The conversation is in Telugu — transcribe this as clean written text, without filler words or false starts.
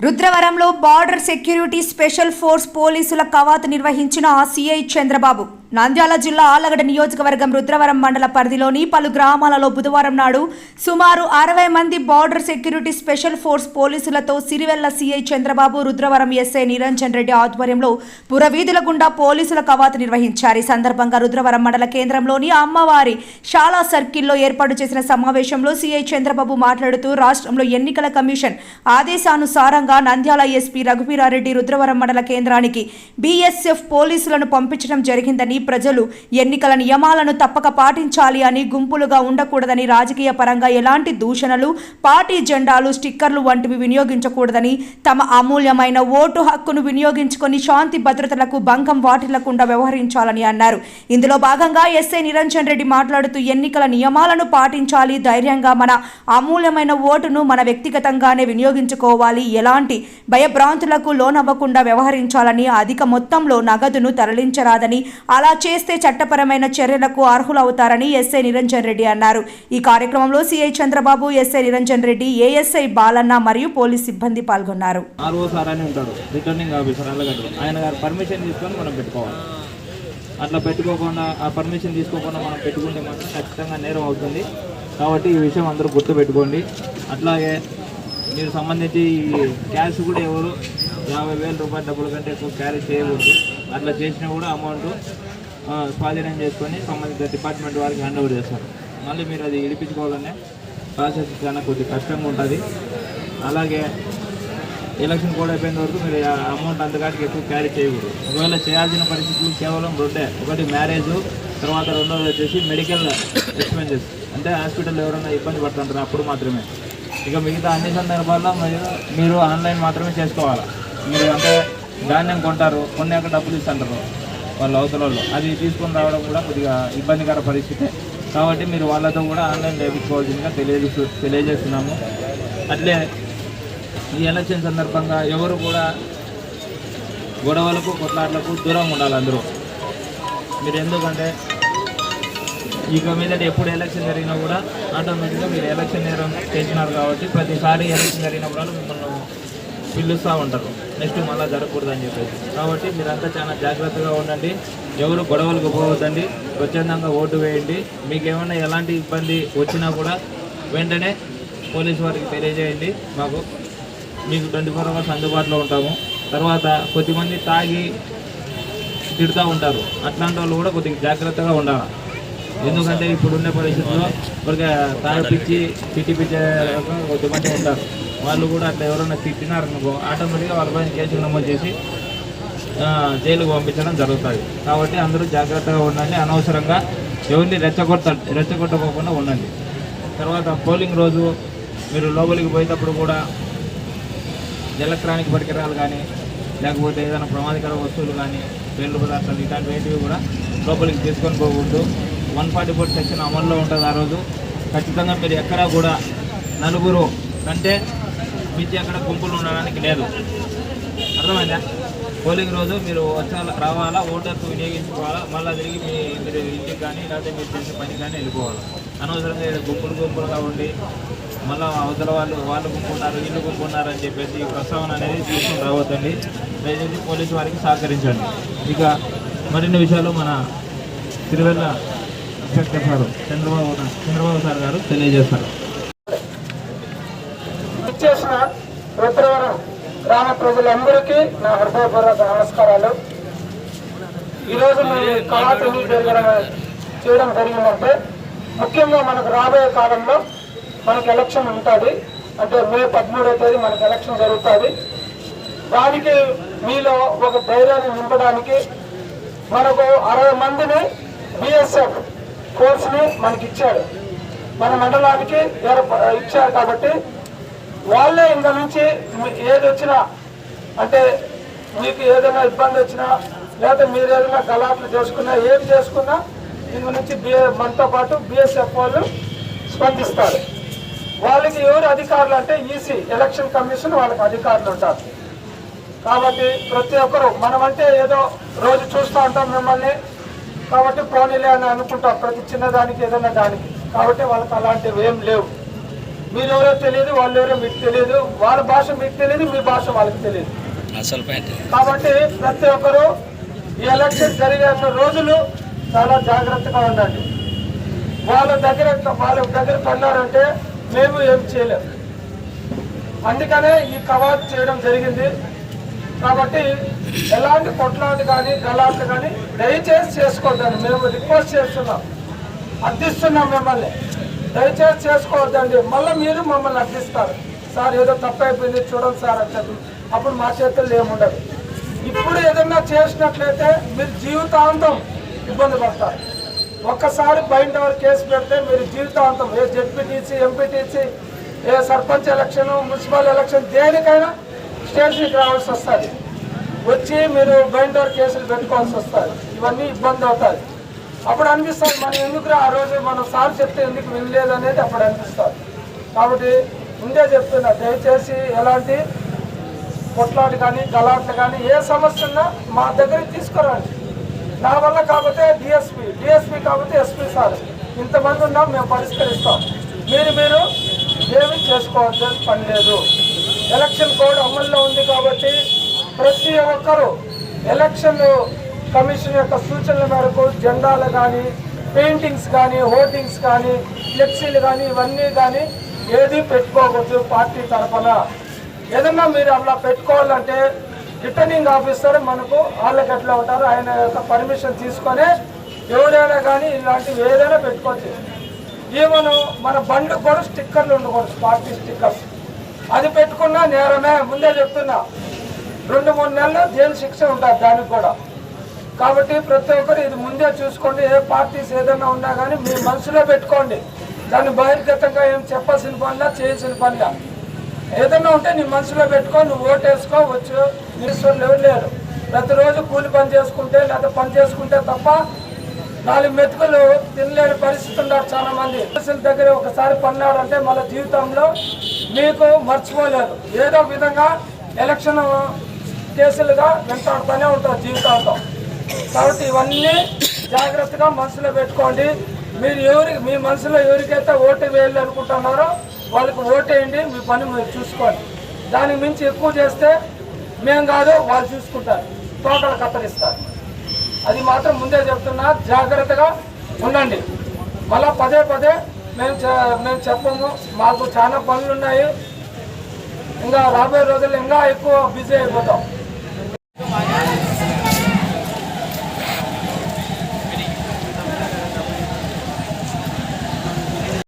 రుద్రవరంలో బార్డర్ సెక్యూరిటీ స్పెషల్ ఫోర్స్ పోలీసుల కవాతు నిర్వహించిన సిఐ చంద్రబాబు. నంద్యాల జిల్లా ఆళ్లగడ్డ నియోజకవర్గం రుద్రవరం మండల పరిధిలోని పలు గ్రామాలలో బుధవారం నాడు సుమారు 60 మంది బార్డర్ సెక్యూరిటీ స్పెషల్ ఫోర్స్ పోలీసులతో సిరివెల్ల సిఐ చంద్రబాబు, రుద్రవరం ఎస్ఐ నిరంజన్ రెడ్డి ఆధ్వర్యంలో పురవీధుల గుండా పోలీసుల కవాతు నిర్వహించారు. ఈ సందర్భంగా రుద్రవరం మండల కేంద్రంలోని అమ్మవారి శాలా సర్కిల్లో ఏర్పాటు చేసిన సమావేశంలో సిఐ చంద్రబాబు మాట్లాడుతూ రాష్ట్రంలో ఎన్నికల కమిషన్ ఆదేశానుసారంగా నంద్యాల ఎస్పీ రఘువీరారెడ్డి రుద్రవరం మండల కేంద్రానికి బీఎస్ఎఫ్ పోలీసులను పంపించడం జరిగిందని, ప్రజలు ఎన్నికల నియమాలను తప్పక పాటించాలి అని, గుంపులుగా ఉండకూడదని, రాజకీయ పరంగా ఎలాంటి దూషణలు, పార్టీ జెండాలు, స్టిక్కర్లు వంటివి వినియోగించకూడదని, తమ అమూల్యమైన ఓటు హక్కును వినియోగించుకొని శాంతి భద్రతలకు భంగం వాటిల్లకుండా వ్యవహరించాలని అన్నారు. ఇందులో భాగంగా ఎస్ఐ నిరంజన్ రెడ్డి మాట్లాడుతూ ఎన్నికల నియమాలను పాటించాలి, ధైర్యంగా మన అమూల్యమైన ఓటును మన వ్యక్తిగతంగానే వినియోగించుకోవాలి, ఎలాంటి భయభ్రాంతులకు లోనవ్వకుండా వ్యవహరించాలని, అధిక మొత్తంలో నగదును తరలించరాదని, అలా చేస్తే చట్టపరమైన చర్యలకు అర్హులవుతారని ఎస్ఐ నిరంజన్ రెడ్డి అన్నారు. ఈ కార్యక్రమంలో CI Chandrababu, SI Niranjan Reddy, ASI Balanna మరియు పోలీస్ సిబ్బంది పాల్గొన్నారు. అట్లా పెట్టుకోకుండా, ఆ పర్మిషన్ తీసుకోకుండా మనం పెట్టుకుంటే మాత్రం ఖచ్చితంగా నేరం అవుతుంది. కాబట్టి ఈ విషయం అందరూ గుర్తుపెట్టుకోండి. అట్లాగే మీరు సంబంధించి క్యాష్ కూడా ఎవరు 50,000 రూపాయల డబ్బుల కంటే ఎక్కువ క్యారీ చేయకూడదు. అట్లా చేసినా కూడా అమౌంట్ స్వాధీనం చేసుకొని సంబంధిత డిపార్ట్మెంట్ వారికి హ్యాండ్ ఓవర్ చేస్తారు. మళ్ళీ మీరు అది ఇడిపించుకోవాలనే ప్రాసెస్ చాలా కొద్దిగా కష్టంగా ఉంటుంది. అలాగే ఎలక్షన్ కూడా అయిపోయిన వరకు మీరు అమౌంట్ అంతకాటికి ఎక్కువ క్యారీ చేయకూడదు. ఒకవేళ చేయాల్సిన పరిస్థితులు కేవలం రెండే. ఒకటి మ్యారేజ్, తర్వాత రెండోది వచ్చేసి మెడికల్ ఎక్స్పెన్సెస్, అంటే హాస్పిటల్ ఎవరైనా ఇబ్బంది పడుతుంటారు అప్పుడు మాత్రమే. ఇక మిగతా అన్ని సందర్భాల్లో మీరు ఆన్లైన్ మాత్రమే చేసుకోవాలి. మీరు అంటే ధాన్యం కొంటారు, కొన్నాక డబ్బులు ఇస్తుంటారు వాళ్ళు అవతల వాళ్ళు, అది తీసుకొని రావడం కూడా కొద్దిగా ఇబ్బందికర పరిస్థితి. కాబట్టి మీరు వాళ్ళతో కూడా ఆన్లైన్ చేయించుకోవాల్సిందిగా తెలియజేస్తున్నాము. అట్లే ఈ ఎలక్షన్ సందర్భంగా ఎవరు కూడా గొడవలకు, కొట్లాట్లకు దూరంగా ఉండాలి అందరూ. మీరు ఎందుకంటే ఇక మీదట ఎప్పుడు ఎలక్షన్ జరిగినా కూడా ఆటోమేటిక్గా మీరు ఎలక్షన్ నేరం చేసినారు కాబట్టి ప్రతిసారి ఎలక్షన్ జరిగినప్పుడు మిమ్మల్ని పిలుస్తూ ఉంటారు, నెక్స్ట్ మళ్ళీ జరగకూడదని చెప్పేసి. కాబట్టి మీరంతా చాలా జాగ్రత్తగా ఉండండి, ఎవరు గొడవలకు పోవద్దండి, స్వచ్ఛందంగా ఓటు వేయండి. మీకు ఏమైనా ఎలాంటి ఇబ్బంది వచ్చినా కూడా వెంటనే పోలీసు వారికి తెలియజేయండి. మీకు 24 hours అందుబాటులో ఉంటాము. తర్వాత కొద్దిమంది తాగి తిడుతూ ఉంటారు, అట్లాంటి వాళ్ళు కూడా కొద్దిగా జాగ్రత్తగా ఉండాలి. ఎందుకంటే ఇప్పుడున్న పరిస్థితుల్లో కొద్దిగా తాగిపిచ్చి తిట్టిపిచ్చే కొద్దిమంది ఉంటారు. వాళ్ళు కూడా అట్లా ఎవరైనా తిట్టినారనుకో ఆటోమేటిక్గా వాళ్ళ పైన కేసులు నమోదు చేసి జైలుకు పంపించడం జరుగుతుంది. కాబట్టి అందరూ జాగ్రత్తగా ఉండండి, అనవసరంగా ఎవరిని రెచ్చగొట్టకోకుండా ఉండండి. తర్వాత పోలింగ్ రోజు మీరు లోపలికి పోయేటప్పుడు కూడా ఎలక్ట్రానిక్ పరికరాలు కానీ, లేకపోతే ఏదైనా ప్రమాదకర వస్తువులు కానీ, పేర్లు పదార్థాలు ఇట్లాంటివి కూడా లోపలికి తీసుకొని పోకూడదు. 144 సెక్షన్ అమల్లో ఉంటుంది. ఆ రోజు ఖచ్చితంగా మీరు ఎక్కడా కూడా నలుగురు కంటే మించి అక్కడ గుంపులు ఉండడానికి లేదు. అర్థమైందా? పోలింగ్ రోజు మీరు రావాలా, ఓటర్కు వినియోగించుకోవాలా, మళ్ళీ తిరిగి మీరు ఇంటికి కానీ లేకపోతే మీరు చేసే పని కానీ వెళ్ళిపోవాలి. అనవసరంగా గుంపులుగా ఉండి మళ్ళీ అవతల వాళ్ళు గుంపున్నారు, ఇల్లు గుంపున్నారు అని చెప్పేసి ఈ ప్రస్తావన అనేది తీసుకుని రావద్దండి. దయచేసి పోలీసు వారికి సహకరించండి. ఇక మరిన్ని విషయాలు మన Sirivella inspector sir Chandrababu sir గారు తెలియజేస్తారు. రుద్రవరం గ్రామ ప్రజలందరికీ నా హృదయపూర్వక నమస్కారాలు. ఈరోజు మేము కవాతు చేయడం జరిగిందంటే, ముఖ్యంగా మనకు రాబోయే కాలంలో మనకు ఎలక్షన్ ఉంటుంది. అంటే మే 13వ తేదీ మనకు ఎలక్షన్ జరుగుతుంది. దానికి మీలో ఒక ధైర్యాన్ని నింపడానికి మనకు 60 మందిని బిఎస్ఎఫ్ ఫోర్స్ని మనకి ఇచ్చాడు, మన మండలానికి ఇచ్చారు. కాబట్టి వాళ్ళే ఇంక నుంచి ఏది వచ్చినా, అంటే మీకు ఏదైనా ఇబ్బంది వచ్చినా, లేకపోతే మీరు ఏదైనా గలాట్లు చేసుకున్నా, ఏది చేసుకున్నా ఇంక నుంచి మనతో పాటు బిఎస్ఎఫ్ వాళ్ళు స్పందిస్తారు. వాళ్ళకి ఎవరు అధికారులు అంటే ఈసీ, ఎలక్షన్ కమిషన్ వాళ్ళకి అధికారులు ఉంటారు. కాబట్టి ప్రతి ఒక్కరు మనమంటే ఏదో రోజు చూస్తూ ఉంటాం మిమ్మల్ని, కాబట్టి పోనీలే అని అనుకుంటాం ప్రతి చిన్నదానికి ఏదైనా దానికి. కాబట్టి వాళ్ళకి అలాంటివి ఏం లేవు. మీరెవరో తెలియదు, వాళ్ళు ఎవరో మీకు తెలియదు, వాళ్ళ భాష మీకు తెలియదు, మీ భాష వాళ్ళకి తెలియదు. కాబట్టి ప్రతి ఒక్కరూ ఈ ఎలక్షన్ జరిగే రోజులు చాలా జాగ్రత్తగా ఉండండి. వాళ్ళ దగ్గర పన్నారంటే మేము ఏం చేయలేము. అందుకనే ఈ కవాతు చేయడం జరిగింది. కాబట్టి ఎలాంటి కొట్లాట కానీ గలాట్లు కానీ దయచేసి చేసుకోవద్దండి. మేము రిక్వెస్ట్ చేస్తున్నాం, అర్థిస్తున్నాం మిమ్మల్ని, దయచేసి చేసుకోవద్దండి. మళ్ళీ మీరు మమ్మల్ని అర్థిస్తారు. సార్ ఏదో తప్పు అయిపోయింది చూడండి సార్ అంటే అప్పుడు మా చేతుల్లో ఏముండదు. ఇప్పుడు ఏదన్నా చేసినట్లయితే మీరు జీవితాంతం ఇబ్బంది పడతారు. ఒక్కసారి బైండ్ ఓవర్ కేసు పెడితే మీరు జీవితాంతం ఏ జెడ్పీటీసీ, ఎంపీటీసీ, ఏ సర్పంచ్ ఎలక్షన్, మున్సిపల్ ఎలక్షన్ దేనికైనా స్టేషన్కి రావాల్సి వస్తుంది. వచ్చి మీరు బైండ్ ఓవర్ కేసులు పెట్టుకోవాల్సి వస్తుంది. ఇవన్నీ ఇబ్బంది అవుతుంది. అప్పుడు అనిపిస్తుంది మనం ఎందుకు ఆ రోజు మనం సార్ చెప్తే ఎందుకు వినలేదు అనేది అప్పుడు అనిపిస్తుంది. కాబట్టి ముందే చెప్తున్నా, దయచేసి ఎలాంటి కొట్లాట్లు కానీ గలాట్లు కానీ ఏ సమస్య ఉన్నా మా దగ్గరికి తీసుకురండి. నా వల్ల కాకపోతే డిఎస్పీ కాకపోతే ఎస్పీ సార్, ఇంతమంది ఉన్నా మేము పరిష్కరిస్తాం. మీరు ఏమీ చేసుకోవాల్సిన పని లేదు. ఎలక్షన్ కోడ్ అమల్లో ఉంది కాబట్టి ప్రతి ఒక్కరూ ఎలక్షన్ కమిషన్ యొక్క సూచనల మేరకు జెండాలు కానీ, పెయింటింగ్స్ కానీ, హోర్డింగ్స్ కానీ, ఫ్లెక్సీలు కానీ ఇవన్నీ కానీ ఏది పెట్టుకోకూడదు. పార్టీ తరఫున ఏదన్నా మీరు అలా పెట్టుకోవాలంటే రిటర్నింగ్ ఆఫీసర్ మనకు ఆళ్ళగడ్డలో ఉంటారు, ఆయన యొక్క పర్మిషన్ తీసుకొని ఎవరైనా కానీ ఇలాంటివి ఏదైనా పెట్టుకోవచ్చు. ఈవెన్ మన బండి కూడా స్టిక్కర్లు ఉండకూడదు, పార్టీ స్టిక్కర్స్. అది పెట్టుకున్నా నేరమే. ముందే చెప్తున్నా, 2-3 నెలలు జైలు శిక్ష ఉంటుంది దానికి కూడా. కాబట్టి ప్రతి ఒక్కరు ఇది ముందే చూసుకోండి. ఏ పార్టీస్ ఏదైనా ఉన్నా కానీ మీ మనసులో పెట్టుకోండి. దాన్ని బహిర్గతంగా ఏం చెప్పాల్సిన పనిలా, చేయాల్సిన పనిలా. ఏదన్నా ఉంటే నీ మనసులో పెట్టుకో, నువ్వు ఓటేసుకో. వచ్చు మినిస్టర్లు ఎవరు లేరు. ప్రతిరోజు కూలి పని చేసుకుంటే లేదా పని చేసుకుంటే తప్ప 4 మెతుకులు తినలేని పరిస్థితి ఉన్నారు చాలా మంది. పోలీసుల దగ్గర ఒకసారి పన్నాడంటే మళ్ళీ జీవితంలో మీకు మర్చిపోలేరు. ఏదో విధంగా ఎలక్షన్ కేసులుగా వెంటాడుతూనే ఉంటారు జీవితాంతం. కాబట్టి ఇవన్నీ జాగ్రత్తగా మనసులో పెట్టుకోండి. మీరు మీ మనసులో ఎవరికైతే ఓటు వేయాలి అనుకుంటున్నారో వాళ్ళకి ఓటేయండి. మీ పని మీరు చూసుకోండి. దానికి మించి ఎక్కువ చేస్తే మేము కాదు వాళ్ళు చూసుకుంటారు, తోటలు కత్తరిస్తారు. అది మాత్రం ముందే చెప్తున్నా, జాగ్రత్తగా ఉండండి. మళ్ళా పదే మేము చెప్పము, మాకు చాలా పనులు ఉన్నాయి. ఇంకా రాబోయే రోజుల్లో ఇంకా ఎక్కువ బిజీ అయిపోతాం.